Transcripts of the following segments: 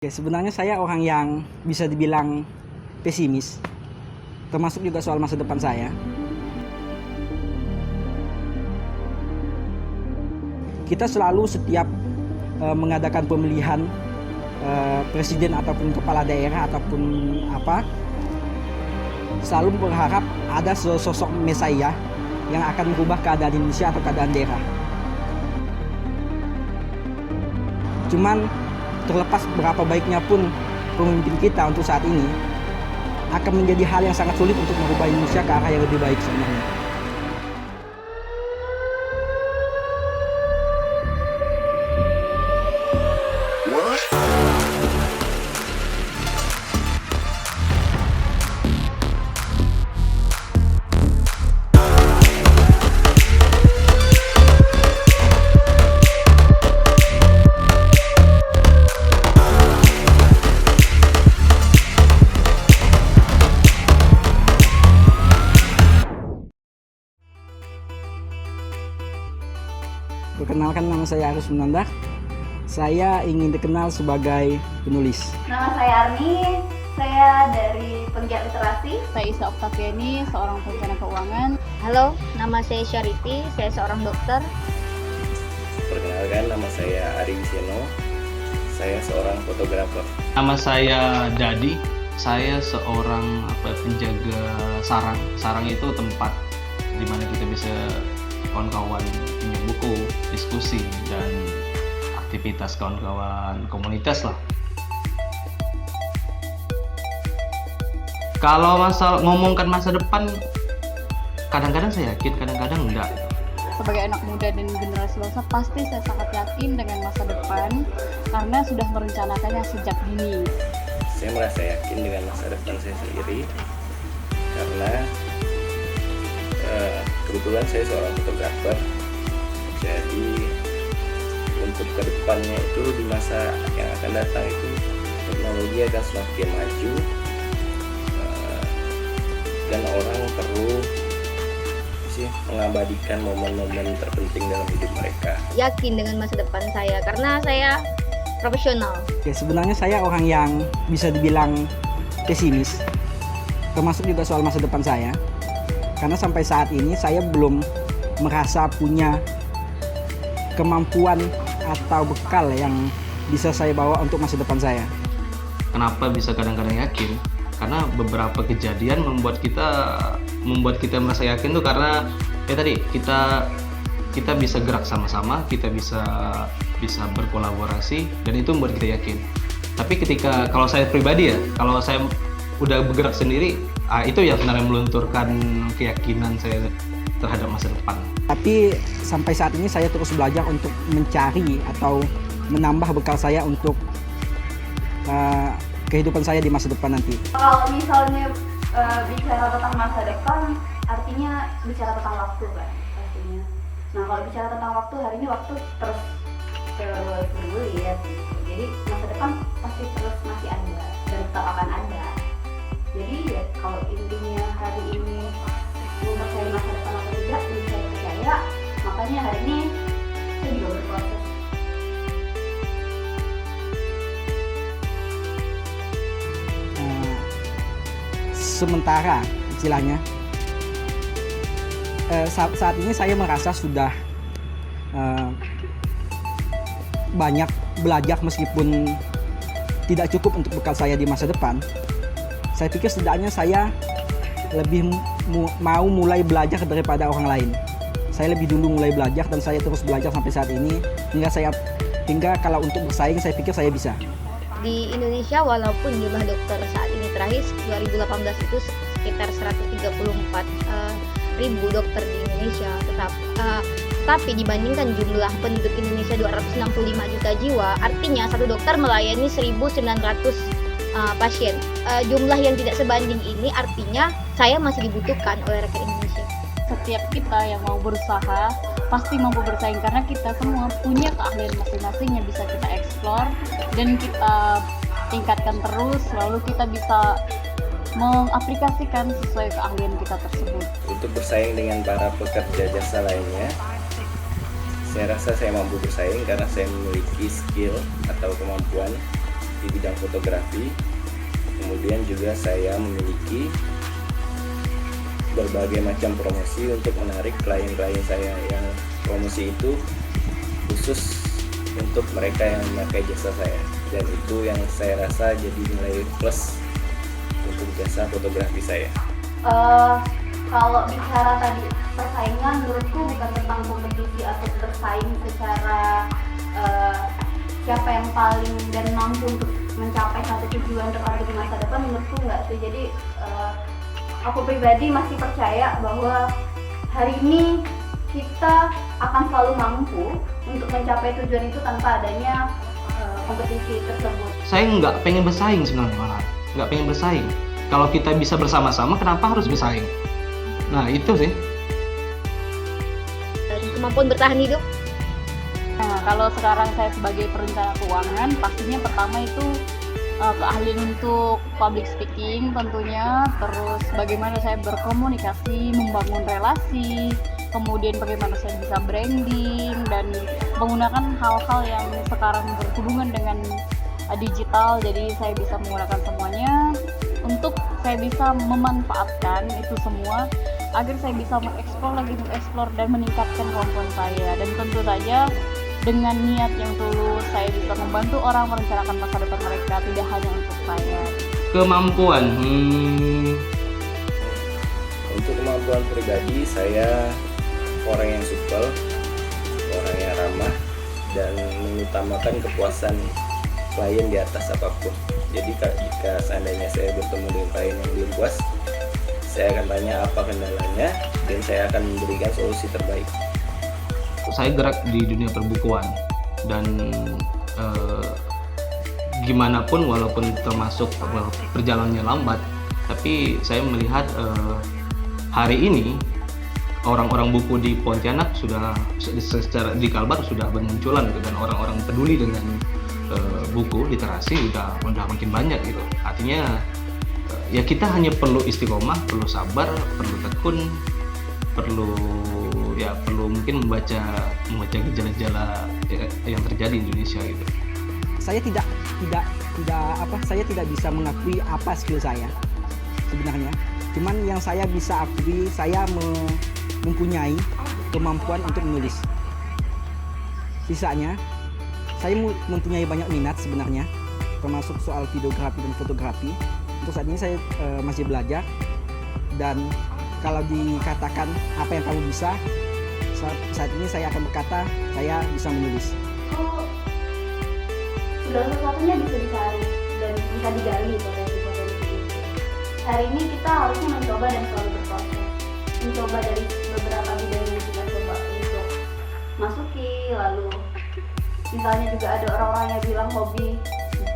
Oke, sebenarnya saya orang yang bisa dibilang pesimis, termasuk juga soal masa depan saya. Kita selalu setiap mengadakan pemilihan presiden ataupun kepala daerah ataupun apa, selalu berharap ada sosok Mesaya yang akan merubah keadaan Indonesia atau keadaan daerah. Cuman terlepas berapa baiknya pun pemimpin kita untuk saat ini, akan menjadi hal yang sangat sulit untuk merubah Indonesia ke arah yang lebih baik sebenarnya. Perkenalkan, nama saya Arus Munandar. Saya ingin dikenal sebagai penulis. Nama saya Arni, saya dari penggiat literasi. Saya Isa Oktaviani, seorang perencana keuangan. Halo, nama saya Syariti, saya seorang dokter. Perkenalkan, nama saya Ari Wiseno, saya seorang fotografer. Nama saya Dadi, saya seorang penjaga sarang. Sarang itu tempat di mana kita bisa kawan-kawan pinjam buku, diskusi, dan aktivitas kawan-kawan komunitas lah. Kalau ngomongkan masa depan, kadang-kadang saya yakin, kadang-kadang enggak. Sebagai anak muda dan generasi dewasa, pasti saya sangat yakin dengan masa depan karena sudah merencanakannya sejak dini. Saya merasa yakin dengan masa depan saya sendiri karena kebetulan saya seorang fotografer. Jadi untuk kedepannya itu di masa yang akan datang itu teknologi akan semakin maju dan orang perlu mengabadikan momen-momen terpenting dalam hidup mereka. Yakin dengan masa depan saya karena saya profesional. Oke, sebenarnya saya orang yang bisa dibilang pesimis, termasuk juga soal masa depan saya. Karena sampai saat ini saya belum merasa punya kemampuan atau bekal yang bisa saya bawa untuk masa depan saya. Kenapa bisa kadang-kadang yakin? Karena beberapa kejadian membuat kita merasa yakin tuh karena tadi kita bisa gerak sama-sama, kita bisa berkolaborasi, dan itu membuat kita yakin. Tapi kalau saya pribadi kalau saya udah bergerak sendiri, itu yang sebenarnya melunturkan keyakinan saya terhadap masa depan. Tapi sampai saat ini saya terus belajar untuk mencari atau menambah bekal saya untuk kehidupan saya di masa depan nanti. Kalau misalnya bicara tentang masa depan, artinya bicara tentang waktu kan pastinya. Nah kalau bicara tentang waktu, hari ini waktu terus bergulir gitu. Jadi masa depan pasti terus masih ada dan tetap akan ada. Jadi ya kalau intinya hari ini mempercayai masa depan atau tidak, saya percaya. Makanya hari ini saya juga berproses. Sementara istilahnya saat ini saya merasa sudah banyak belajar meskipun tidak cukup untuk bekal saya di masa depan. Saya pikir setidaknya saya lebih mau mulai belajar daripada orang lain. Saya lebih dulu mulai belajar dan saya terus belajar sampai saat ini hingga kalau untuk bersaing saya pikir saya bisa. Di Indonesia walaupun jumlah dokter saat ini terakhir 2018 itu sekitar 134.000 dokter di Indonesia, tapi dibandingkan jumlah penduduk Indonesia 265 juta jiwa, artinya satu dokter melayani 1.900 pasien. Jumlah yang tidak sebanding ini artinya saya masih dibutuhkan oleh rakyat Indonesia. Setiap kita yang mau berusaha pasti mampu bersaing karena kita semua punya keahlian masing-masing yang bisa kita eksplor dan kita tingkatkan terus, lalu kita bisa mengaplikasikan sesuai keahlian kita tersebut. Untuk bersaing dengan para pekerja jasa lainnya, saya rasa saya mampu bersaing karena saya memiliki skill atau kemampuan di bidang fotografi. Kemudian juga saya memiliki berbagai macam promosi untuk menarik klien-klien saya, yang promosi itu khusus untuk mereka yang memakai jasa saya, dan itu yang saya rasa jadi nilai plus untuk jasa fotografi saya. Kalau bicara tadi persaingan, menurutku bukan tentang kompetisi atau bersaing secara siapa yang paling dan mampu untuk mencapai satu tujuan tertentu di masa depan. Menurutku enggak sih. Jadi aku pribadi masih percaya bahwa hari ini kita akan selalu mampu untuk mencapai tujuan itu tanpa adanya kompetisi tersebut. Saya nggak pengen bersaing sebenarnya, malah nggak pengen bersaing. Kalau kita bisa bersama-sama, kenapa harus bersaing? Nah itu sih. Kemampuan bertahan hidup. Nah, kalau sekarang saya sebagai perencana keuangan, pastinya pertama itu keahlian untuk public speaking tentunya, terus bagaimana saya berkomunikasi, membangun relasi, kemudian bagaimana saya bisa branding dan menggunakan hal-hal yang sekarang berhubungan dengan digital. Jadi saya bisa menggunakan semuanya untuk saya bisa memanfaatkan itu semua agar saya bisa mengeksplor dan meningkatkan kemampuan saya. Dan tentu saja dengan niat yang tulus saya bisa membantu orang merencanakan masa depan mereka, tidak hanya untuk saya. Kemampuan, Untuk kemampuan pribadi, saya orang yang supel, orang yang ramah, dan mengutamakan kepuasan klien di atas apapun. Jadi jika seandainya saya bertemu dengan klien yang belum puas, saya akan tanya apa kendalanya dan saya akan memberikan solusi terbaik. saya gerak di dunia perbukuan dan gimana pun walaupun termasuk perjalanannya lambat, tapi saya melihat hari ini orang-orang buku di Pontianak sudah secara di Kalbar sudah bermunculan gitu, dan orang-orang peduli dengan buku literasi udah makin banyak gitu. Artinya ya kita hanya perlu istiqomah, perlu sabar, perlu tekun, perlu mungkin membaca gejala-gejala yang terjadi di Indonesia gitu. Saya tidak bisa mengakui apa skill saya sebenarnya. Cuman yang saya bisa akui, saya mempunyai kemampuan untuk menulis. Sisanya saya mempunyai banyak minat sebenarnya, termasuk soal videografi dan fotografi. Untuk saat ini saya masih belajar, dan kalau dikatakan apa yang kamu bisa, saat ini saya akan berkata saya bisa menulis. Segala sesuatunya bisa dicari dan bisa digali potensi-potensi itu. Hari ini kita harusnya mencoba dan selalu berproses. Mencoba dari beberapa bidang yang kita coba untuk masuki, lalu misalnya juga ada orang-orang yang bilang hobi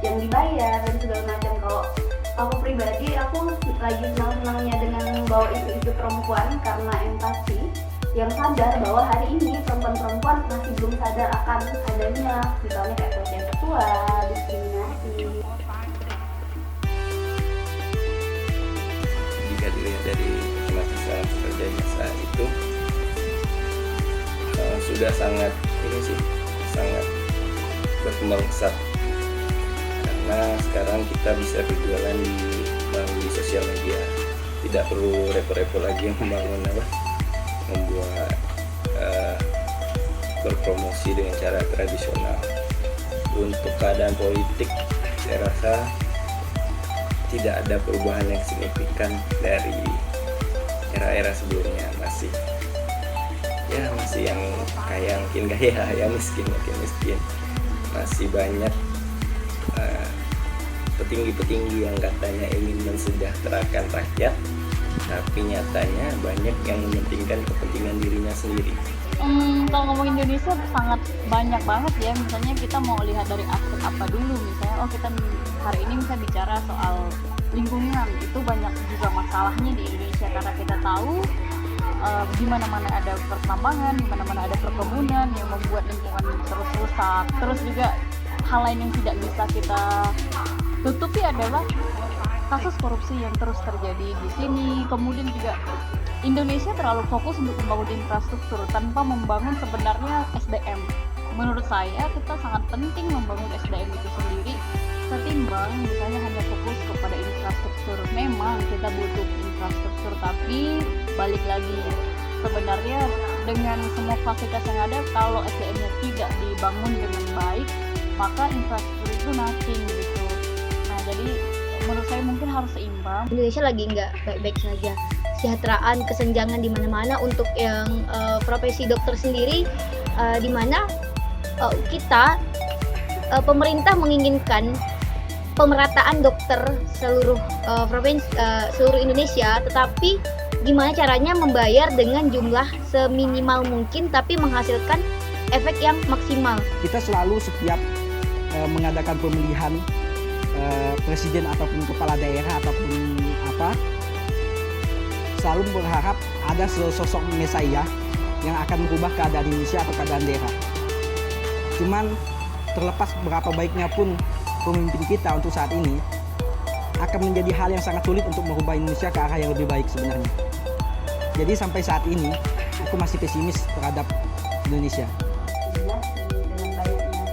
yang dibayar dan segala macam. Kalau aku pribadi, aku lagi senang-senangnya dengan membawa isu-isu perempuan karena empati, yang sadar bahwa hari ini perempuan-perempuan masih belum sadar akan adanya misalnya kayak pelecehan seksual, diskriminasi. Jika dilihat dari masa pekerjaan saat itu sudah sangat berkembang pesat, karena sekarang kita bisa berjualan melalui sosial media, tidak perlu repot-repot lagi membuat berpromosi dengan cara tradisional. Untuk keadaan politik, saya rasa tidak ada perubahan yang signifikan dari era-era sebelumnya. Masih yang kaya makin kaya, yang miskin makin miskin. Masih banyak petinggi-petinggi yang katanya ingin mensejahterakan rakyat, tapi nyatanya banyak yang mementingkan kepentingan dirinya sendiri. Kalau ngomong Indonesia sangat banyak banget ya. Misalnya kita mau lihat dari aspek apa dulu, misalnya kita hari ini bisa bicara soal lingkungan, itu banyak juga masalahnya di Indonesia karena kita tahu di mana-mana ada pertambangan, di mana-mana ada perkebunan yang membuat lingkungan terus rusak. Terus juga hal lain yang tidak bisa kita tutupi adalah kasus korupsi yang terus terjadi di sini. Kemudian juga Indonesia terlalu fokus untuk membangun infrastruktur tanpa membangun sebenarnya SDM. Menurut saya kita sangat penting membangun SDM itu sendiri ketimbang misalnya hanya fokus kepada infrastruktur. Memang kita butuh infrastruktur, tapi balik lagi sebenarnya dengan semua fasilitas yang ada, kalau SDM-nya tidak dibangun dengan baik, maka infrastruktur itu nothing gitu. Nah, jadi menurut saya mungkin harus seimbang. Indonesia lagi nggak baik-baik saja. Kesejahteraan, kesenjangan di mana-mana untuk yang profesi dokter sendiri, di mana kita pemerintah menginginkan pemerataan dokter seluruh provinsi, seluruh Indonesia, tetapi gimana caranya membayar dengan jumlah seminimal mungkin tapi menghasilkan efek yang maksimal. Kita selalu setiap mengadakan pemilihan presiden ataupun kepala daerah ataupun apa, selalu berharap ada sosok Mesaya yang akan merubah keadaan Indonesia atau keadaan daerah. Cuman terlepas berapa baiknya pun pemimpin kita untuk saat ini, akan menjadi hal yang sangat sulit untuk merubah Indonesia ke arah yang lebih baik sebenarnya. Jadi sampai saat ini aku masih pesimis terhadap Indonesia. Jelas sih, dengan banyaknya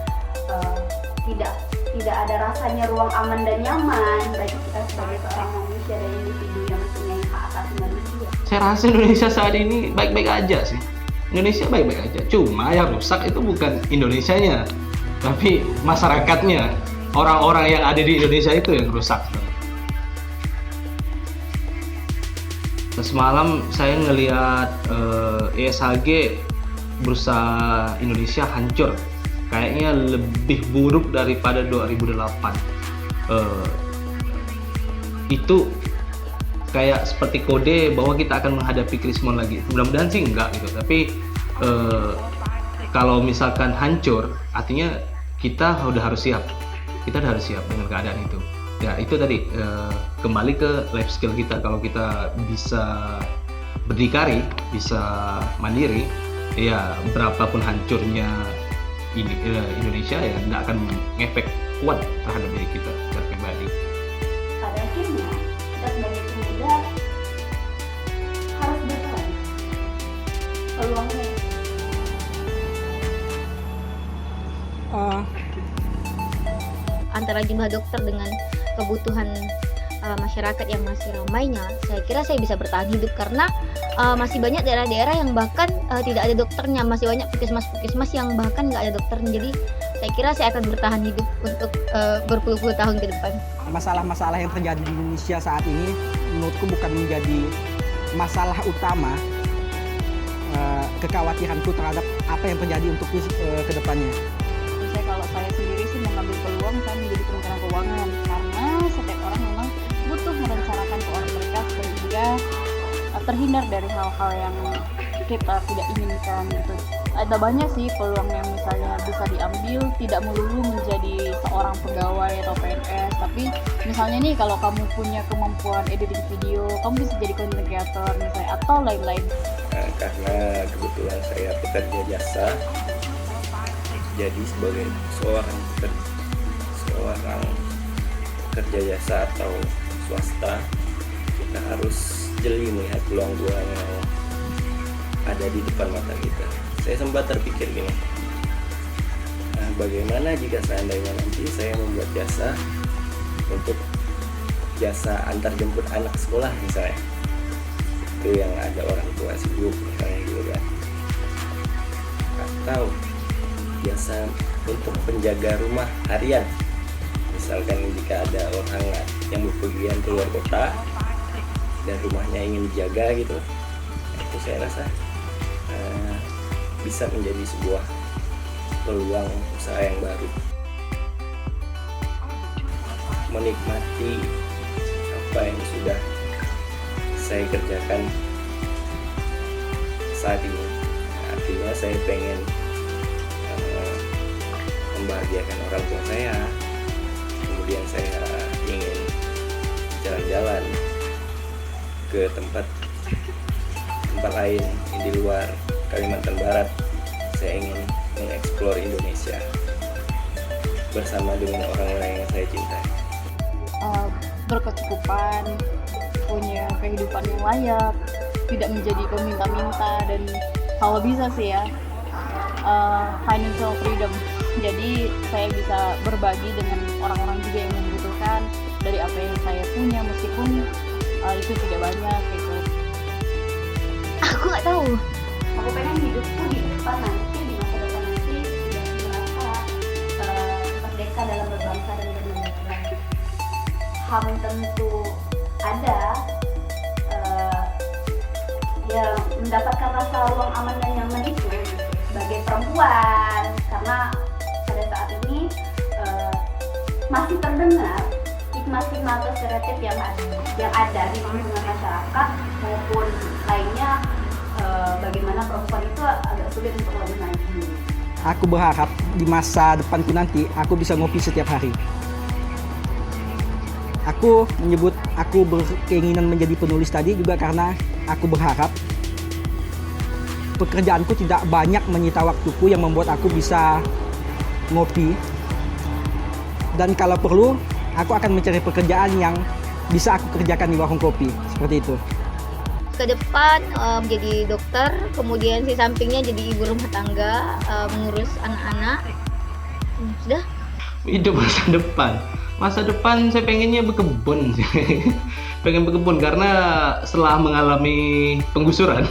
tidak ada rasanya ruang aman dan nyaman bagi kita sebagai seorang manusia dan individu yang mempunyai hak asasi manusia. Saya rasa Indonesia saat ini baik-baik aja sih. Indonesia baik-baik aja. Cuma yang rusak itu bukan Indonesianya, tapi masyarakatnya. Orang-orang yang ada di Indonesia itu yang rusak. Semalam saya ngelihat ESHG bursa Indonesia hancur. Kayaknya lebih buruk daripada 2008. Itu kayak seperti kode bahwa kita akan menghadapi krismon lagi. Mudah-mudahan sih enggak gitu. Tapi kalau misalkan hancur, artinya kita udah harus siap. Kita udah harus siap dengan keadaan itu. Ya itu tadi kembali ke life skill kita. Kalau kita bisa berdikari, bisa mandiri, ya berapapun hancurnya Indonesia ya nggak akan ngefek kuat terhadap diri kita secara pribadi. Pada akhirnya kita sebagai pemuda harus berperan. Peluangnya Antara jumlah dokter dengan kebutuhan masyarakat yang masih ramainya, saya kira saya bisa bertahan hidup karena masih banyak daerah-daerah yang bahkan tidak ada dokternya, masih banyak puskesmas yang bahkan nggak ada dokternya. Jadi saya kira saya akan bertahan hidup untuk berpuluh-puluh tahun ke depan. Masalah-masalah yang terjadi di Indonesia saat ini menurutku bukan menjadi masalah utama kekhawatiranku terhadap apa yang terjadi untuk ke depannya. Kalau saya sendiri sih mengambil peluang saya menjadi perencana keuangan, karena setiap orang memang butuh merencanakan keuangan mereka sehingga terhindar dari hal-hal yang kita tidak inginkan gitu. Ada banyak sih peluang yang misalnya bisa diambil, tidak melulu menjadi seorang pegawai atau PNS, tapi misalnya nih kalau kamu punya kemampuan editing video, kamu bisa jadi content creator misalnya atau lain-lain. Karena kebetulan saya pekerja jasa, jadi sebagai seorang kerja jasa atau swasta, kita harus jeli melihat peluang-peluang yang ada di depan mata kita. Saya sempat terpikir gini, bagaimana jika seandainya nanti saya membuat jasa untuk jasa antar jemput anak sekolah misalnya, itu yang ada orang tua sibuk misalnya gitu kan, atau jasa untuk penjaga rumah harian, misalkan jika ada orang yang berpergian keluar kota dan rumahnya ingin dijaga gitu, itu saya rasa bisa menjadi sebuah peluang usaha yang baru. Menikmati apa yang sudah saya kerjakan saat ini, artinya saya pengen membahagiakan orang tua saya, kemudian saya ingin jalan-jalan ke tempat lain di luar Kalimantan Barat. Saya ingin mengeksplor Indonesia bersama dengan orang-orang yang saya cintai. Berkecukupan, punya kehidupan yang layak, tidak menjadi peminta-minta, dan kalau bisa sih ya financial freedom. Jadi saya bisa berbagi dengan orang-orang di juga yang membutuhkan dari apa yang saya punya, meskipun itu tidak banyak gitu. Aku nggak tahu. Aku pengen hidupku di depan nanti, di masa depan nanti sudah merasa merdeka dalam berbangsa dan bernegara. HAM tentu ada, ya mendapatkan rasa ruang aman dan nyaman itu sebagai perempuan, karena pada saat ini masih terdengar stigma-stigma atau stereotip yang ada di lingkungan masyarakat maupun lainnya, bagaimana perempuan itu agak sulit untuk lebih maju. Aku berharap di masa depanku nanti aku bisa ngopi setiap hari. Aku berkeinginan menjadi penulis tadi juga karena aku berharap pekerjaanku tidak banyak menyita waktuku yang membuat aku bisa ngopi. Dan kalau perlu, aku akan mencari pekerjaan yang bisa aku kerjakan di warung kopi, seperti itu. Ke depan menjadi dokter, kemudian si sampingnya jadi ibu rumah tangga, mengurus anak-anak. Sudah. Hidup masa depan saya pengennya berkebun sih. Pengen berkebun karena setelah mengalami penggusuran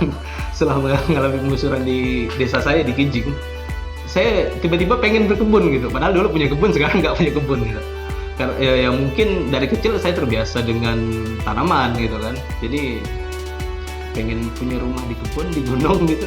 di desa saya di Kijing, saya tiba-tiba pengen berkebun gitu, padahal dulu punya kebun, sekarang nggak punya kebun gitu. Karena ya mungkin dari kecil saya terbiasa dengan tanaman gitu kan, jadi pengen punya rumah di kebun, di gunung gitu.